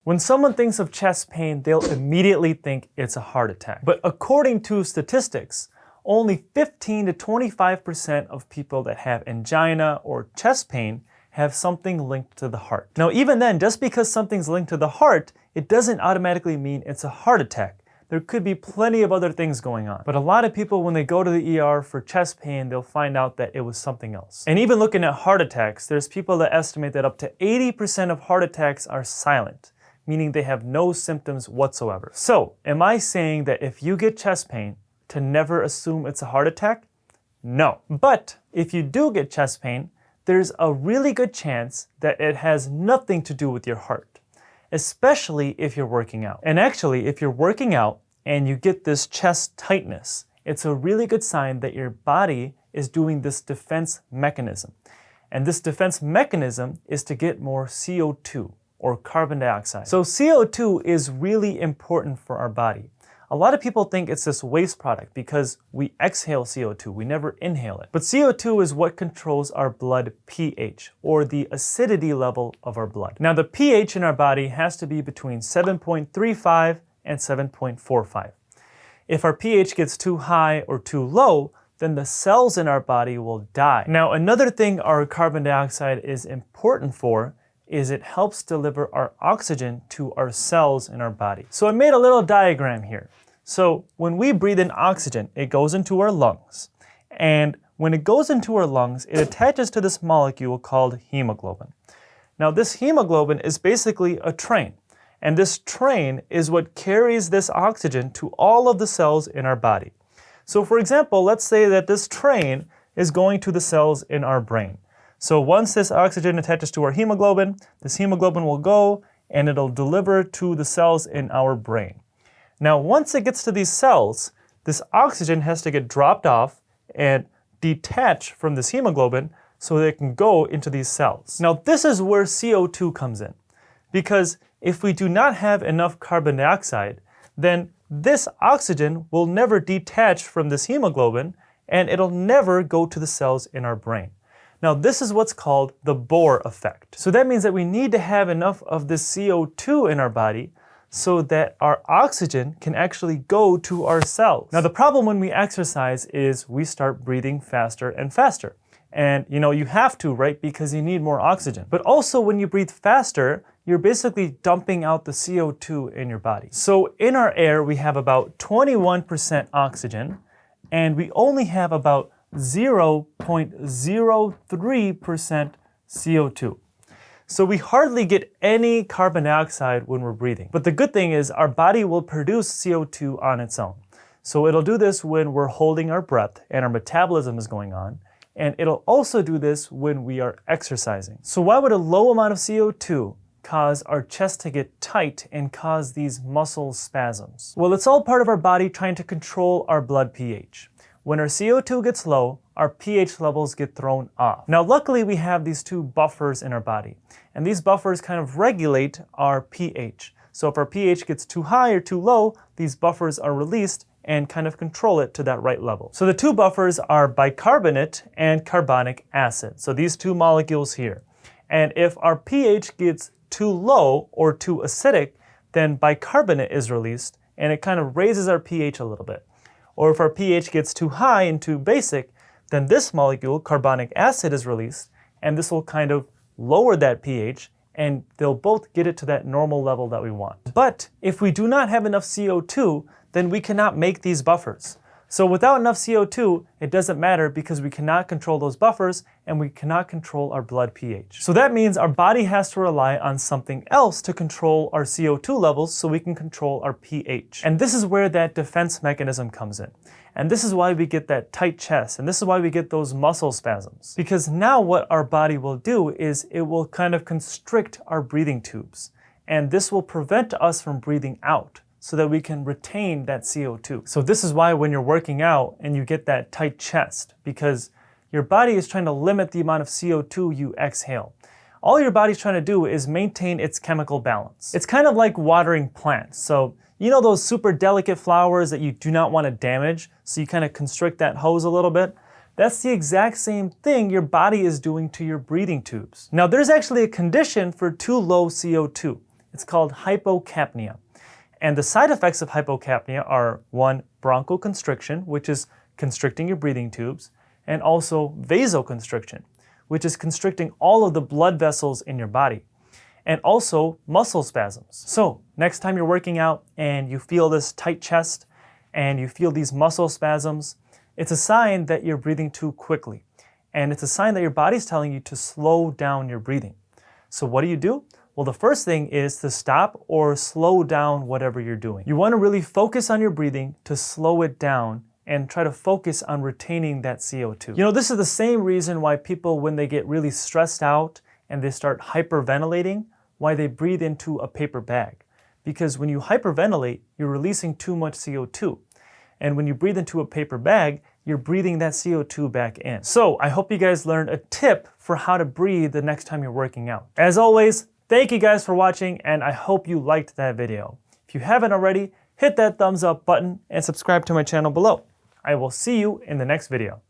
When someone thinks of chest pain, they'll immediately think it's a heart attack. But according to statistics, only 15 to 25% of people that have angina or chest pain have something linked to the heart. Now, even then, just because something's linked to the heart, it doesn't automatically mean it's a heart attack. There could be plenty of other things going on. But a lot of people, when they go to the ER for chest pain, they'll find out that it was something else. And even looking at heart attacks, there's people that estimate that up to 80% of heart attacks are silent, meaning they have no symptoms whatsoever. So, am I saying that if you get chest pain, to never assume it's a heart attack? No. But if you do get chest pain, there's a really good chance that it has nothing to do with your heart, especially if you're working out. And actually, if you're working out and you get this chest tightness, it's a really good sign that your body is doing this defense mechanism. And this defense mechanism is to get more CO2, or carbon dioxide. So CO2 is really important for our body. A lot of people think it's this waste product because we exhale CO2, we never inhale it. But CO2 is what controls our blood pH, or the acidity level of our blood. Now, the pH in our body has to be between 7.35 and 7.45. If our pH gets too high or too low, then the cells in our body will die. Now, another thing our carbon dioxide is important for is it helps deliver our oxygen to our cells in our body. So I made a little diagram here. So when we breathe in oxygen, it goes into our lungs. And when it goes into our lungs, it attaches to this molecule called hemoglobin. Now, this hemoglobin is basically a train. And this train is what carries this oxygen to all of the cells in our body. So for example, let's say that this train is going to the cells in our brain. So once this oxygen attaches to our hemoglobin, this hemoglobin will go and it'll deliver to the cells in our brain. Now, once it gets to these cells, this oxygen has to get dropped off and detach from this hemoglobin so that it can go into these cells. Now, this is where CO2 comes in, because if we do not have enough carbon dioxide, then this oxygen will never detach from this hemoglobin and it'll never go to the cells in our brain. Now, this is what's called the Bohr effect. So that means that we need to have enough of this CO2 in our body so that our oxygen can actually go to our cells. Now, the problem when we exercise is we start breathing faster and faster. And you have to, right? Because you need more oxygen. But also when you breathe faster, you're basically dumping out the CO2 in your body. So in our air, we have about 21% oxygen, and we only have about 0.03% CO2. So we hardly get any carbon dioxide when we're breathing. But the good thing is our body will produce CO2 on its own. So it'll do this when we're holding our breath and our metabolism is going on. And it'll also do this when we are exercising. So why would a low amount of CO2 cause our chest to get tight and cause these muscle spasms? Well, it's all part of our body trying to control our blood pH. When our CO2 gets low, our pH levels get thrown off. Now, luckily, we have these two buffers in our body, and these buffers kind of regulate our pH. So if our pH gets too high or too low, these buffers are released and kind of control it to that right level. So the two buffers are bicarbonate and carbonic acid. So these two molecules here. And if our pH gets too low or too acidic, then bicarbonate is released and it kind of raises our pH a little bit. Or if our pH gets too high and too basic, then this molecule, carbonic acid, is released, and this will kind of lower that pH, and they'll both get it to that normal level that we want. But if we do not have enough CO2, then we cannot make these buffers. So without enough CO2, it doesn't matter because we cannot control those buffers and we cannot control our blood pH. So that means our body has to rely on something else to control our CO2 levels so we can control our pH. And this is where that defense mechanism comes in. And this is why we get that tight chest, and this is why we get those muscle spasms. Because now what our body will do is it will kind of constrict our breathing tubes. And this will prevent us from breathing out, so that we can retain that CO2. So this is why when you're working out and you get that tight chest, because your body is trying to limit the amount of CO2 you exhale. All your body's trying to do is maintain its chemical balance. It's kind of like watering plants. So those super delicate flowers that you do not want to damage, so you kind of constrict that hose a little bit? That's the exact same thing your body is doing to your breathing tubes. Now, there's actually a condition for too low CO2. It's called hypocapnia. And the side effects of hypocapnia are 1, bronchoconstriction, which is constricting your breathing tubes, and also vasoconstriction, which is constricting all of the blood vessels in your body, and also muscle spasms. So next time you're working out and you feel this tight chest and you feel these muscle spasms, it's a sign that you're breathing too quickly. And it's a sign that your body's telling you to slow down your breathing. So what do? Well, the first thing is to stop or slow down whatever you're doing. You want to really focus on your breathing to slow it down and try to focus on retaining that CO2. You know, this is the same reason why people, when they get really stressed out and they start hyperventilating, why they breathe into a paper bag. Because when you hyperventilate, you're releasing too much CO2. And when you breathe into a paper bag, you're breathing that CO2 back in. So I hope you guys learned a tip for how to breathe the next time you're working out. As always, thank you guys for watching, and I hope you liked that video. If you haven't already, hit that thumbs up button and subscribe to my channel below. I will see you in the next video.